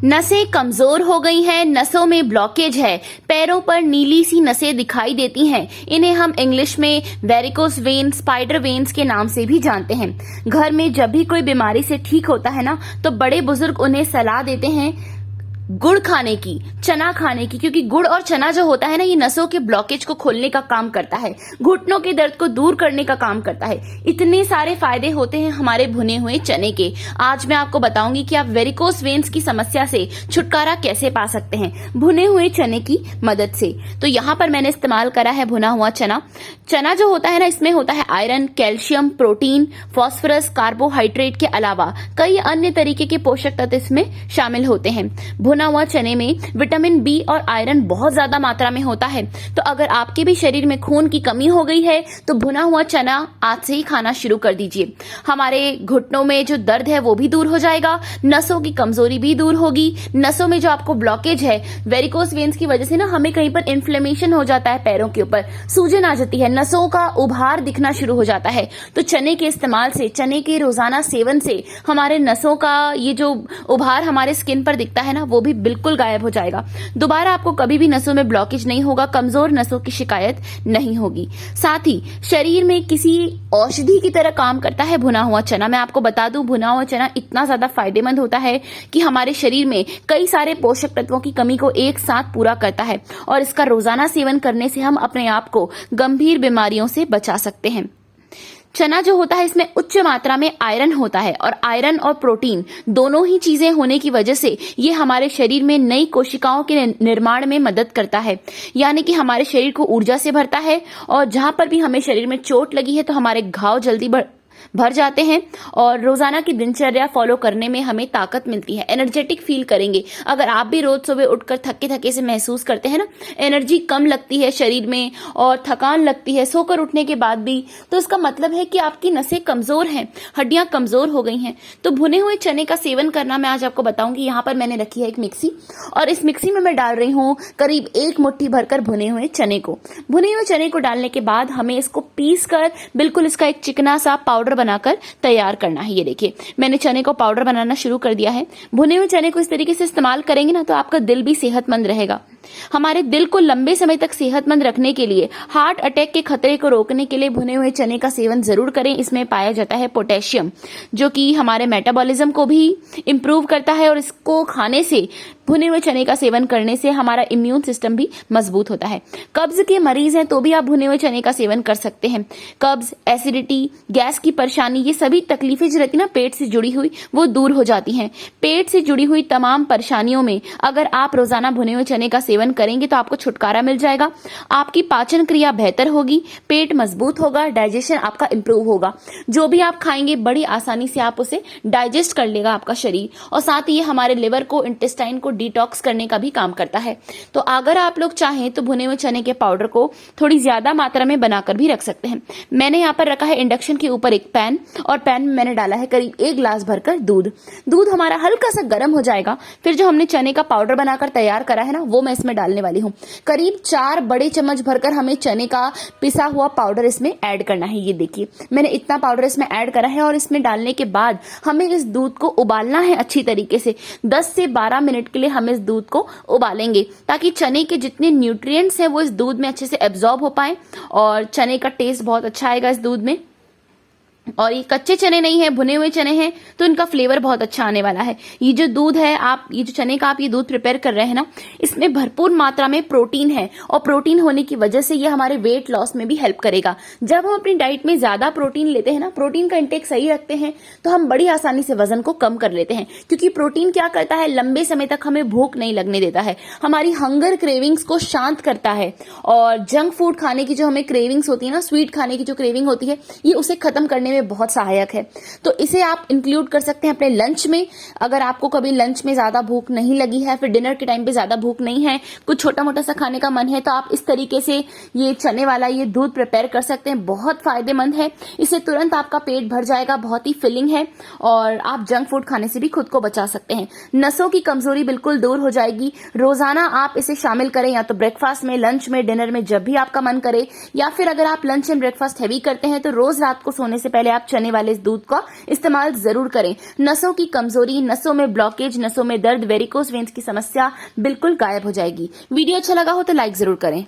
नसें कमजोर हो गई हैं, नसों में ब्लॉकेज है, पैरों पर नीली सी नसें दिखाई देती हैं। इन्हें हम इंग्लिश में वेरिकोस वेन, स्पाइडर वेन्स के नाम से भी जानते हैं। घर में जब भी कोई बीमारी से ठीक होता है ना, तो बड़े बुजुर्ग उन्हें सलाह देते हैं गुड़ खाने की, चना खाने की, क्योंकि गुड़ और चना जो होता है ना, ये नसों के ब्लॉकेज को खोलने का काम करता है, घुटनों के दर्द को दूर करने का काम करता है। इतने सारे फायदे होते हैं हमारे भुने हुए चने के। आज मैं आपको बताऊंगी कि आप वेरिकोस वेन्स की समस्या से छुटकारा कैसे पा सकते हैं भुने हुए चने की मदद से। तो यहाँ पर मैंने इस्तेमाल करा है भुना हुआ चना। चना जो होता है ना, इसमें होता है iron, calcium, protein, phosphorus, carbohydrate के अलावा कई अन्य तरीके के पोषक तत्व इसमें शामिल होते हैं। भुना हुआ चने में विटामिन बी और आयरन बहुत ज्यादा मात्रा में होता है। तो अगर आपके भी शरीर में खून की कमी हो गई है तो भुना हुआ चना आज से ही खाना शुरू कर दीजिए। हमारे घुटनों में जो दर्द है वो भी दूर हो जाएगा, नसों की कमजोरी भी दूर होगी। नसों में जो आपको ब्लॉकेज है वेरिकोस वेन्स की वजह से ना, हमें कहीं पर इन्फ्लेमेशन हो जाता है, पैरों के ऊपर सूजन आ जाती है, नसों का उभार दिखना शुरू हो जाता है। तो चने के इस्तेमाल से, चने के रोजाना सेवन से हमारे नसों का ये जो उभार हमारे स्किन पर दिखता है ना, वो भी बिल्कुल गायब हो जाएगा। दोबारा आपको कभी भी नसों में ब्लॉकेज नहीं होगा, कमजोर नसों की शिकायत नहीं होगी। साथ ही शरीर में किसी औषधि की तरह काम करता है भुना हुआ चना। मैं आपको बता दूं, भुना हुआ चना इतना ज्यादा फायदेमंद होता है कि हमारे शरीर में कई सारे पोषक तत्वों की कमी को एक साथ पूरा करता है, और इसका रोजाना सेवन करने से हम अपने आप को गंभीर बीमारियों से बचा सकते हैं। चना जो होता है इसमें उच्च मात्रा में आयरन होता है, और आयरन और प्रोटीन दोनों ही चीजें होने की वजह से ये हमारे शरीर में नई कोशिकाओं के निर्माण में मदद करता है, यानी कि हमारे शरीर को ऊर्जा से भरता है। और जहां पर भी हमें शरीर में चोट लगी है तो हमारे घाव जल्दी भर जाते हैं, और रोजाना की दिनचर्या फॉलो करने में हमें ताकत मिलती है, एनर्जेटिक फील करेंगे। अगर आप भी रोज सुबह उठकर थके थके से महसूस करते हैं ना, एनर्जी कम लगती है शरीर में और थकान लगती है सोकर उठने के बाद भी, तो इसका मतलब है कि आपकी नसें कमजोर हैं, हड्डियां कमजोर हो गई हैं। तो भुने हुए चने का सेवन करना मैं आज आपको बताऊंगी। यहाँ पर मैंने रखी है एक मिक्सी, और इस मिक्सी में मैं डाल रही हूँ करीब 1 मुट्ठी भरकर भुने हुए चने को। भुने हुए चने को डालने के बाद हमें इसको पीस कर बिल्कुल इसका एक चिकना सा पाउडर बनाकर तैयार करना है। ये देखिए, मैंने चने को पाउडर बनाना शुरू कर दिया है। भुने हुए चने को इस तरीके से इस्तेमाल करेंगे ना, तो आपका दिल भी सेहतमंद रहेगा। हमारे दिल को लंबे समय तक सेहतमंद रखने के लिए, हार्ट अटैक के खतरे को रोकने के लिए भुने हुए चने का सेवन जरूर करें। इसमें पाया जाता है पोटेशियम, जो कि हमारे मेटाबॉलिज्म को भी इंप्रूव करता है, और इसको खाने से, भुने हुए चने का सेवन करने से हमारा इम्यून सिस्टम भी मजबूत होता है। कब्ज के मरीज हैं तो भी आप भुने हुए चने का सेवन कर सकते हैं। कब्ज, एसिडिटी, गैस की परेशानी, ये सभी तकलीफें जो रहती है ना पेट से जुड़ी हुई, वो दूर हो जाती हैं। पेट से जुड़ी हुई तमाम परेशानियों में अगर आप रोजाना भुने हुए चने का सेवन करेंगे तो आपको छुटकारा मिल जाएगा। आपकी पाचन क्रिया बेहतर होगी, पेट मजबूत होगा, डाइजेशन आपका इंप्रूव होगा। जो भी आप खाएंगे बड़ी आसानी से आप उसे डाइजेस्ट कर लेगा आपका शरीर, और साथ ही ये हमारे लिवर को, इंटेस्टाइन को डिटॉक्स करने का भी काम करता है। तो अगर आप लोग चाहें तो भुने हुए चने के पाउडर को थोड़ी ज्यादा मात्रा में बनाकर भी रख सकते हैं। मैंने यहाँ पर रखा है इंडक्शन के ऊपर एक पैन, और पैन में मैंने डाला है करीब 1 गिलास भरकर दूध। दूध हमारा हल्का सा गर्म हो जाएगा, फिर जो हमने चने का पाउडर बनाकर तैयार करा है ना, वो मैं इसमें डालने वाली हूँ। करीब 4 बड़े चम्मच भरकर हमें चने का पिसा हुआ पाउडर इसमें ऐड करना है। ये देखिए, मैंने इतना पाउडर इसमें ऐड करा है, और इसमें डालने के बाद हमें इस दूध को उबालना है अच्छी तरीके से। 10 से 12 मिनट के लिए हम इस दूध को उबालेंगे, ताकि चने के जितने न्यूट्रिएंट्स हैं वो इस दूध में अच्छे से एब्जॉर्ब हो पाए, और चने का टेस्ट बहुत अच्छा आएगा इस दूध में। और ये कच्चे चने नहीं है, भुने हुए चने हैं, तो इनका फ्लेवर बहुत अच्छा आने वाला है। ये जो दूध है, आप ये जो चने का आप ये दूध प्रिपेयर कर रहे हैं ना, इसमें भरपूर मात्रा में प्रोटीन है, और प्रोटीन होने की वजह से ये हमारे वेट लॉस में भी हेल्प करेगा। जब हम अपनी डाइट में ज्यादा प्रोटीन लेते हैं ना, प्रोटीन का इंटेक सही रखते हैं, तो हम बड़ी आसानी से वजन को कम कर लेते हैं। क्योंकि प्रोटीन क्या करता है, लंबे समय तक हमें भूख नहीं लगने देता है, हमारी हंगर क्रेविंग्स को शांत करता है, और जंक फूड खाने की जो हमें क्रेविंग्स होती है ना, स्वीट खाने की जो क्रेविंग होती है, ये उसे खत्म करने में बहुत सहायक है। तो इसे आप इंक्लूड कर सकते हैं अपने लंच में। अगर आपको कभी लंच में ज्यादा भूख नहीं लगी है, फिर डिनर के टाइम पे ज्यादा भूख नहीं है, कुछ छोटा मोटा सा खाने का मन है, तो आप इस तरीके से ये चने वाला ये दूध प्रिपेयर कर सकते हैं। बहुत फायदेमंद है, इससे तुरंत आपका पेट भर जाएगा, बहुत ही फिलिंग है, और आप जंक फूड खाने से भी खुद को बचा सकते हैं। नसों की कमजोरी बिल्कुल दूर हो जाएगी। रोजाना आप इसे शामिल करें, या तो ब्रेकफास्ट में, लंच में, डिनर में, जब भी आपका मन करे, या फिर अगर आप लंच एंड ब्रेकफास्ट हैवी करते हैं तो रोज रात को सोने से पहले आप चने वाले इस दूध का इस्तेमाल जरूर करें। नसों की कमजोरी, नसों में ब्लॉकेज, नसों में दर्द, वेरिकोस वेन्स की समस्या बिल्कुल गायब हो जाएगी। वीडियो अच्छा लगा हो तो लाइक जरूर करें।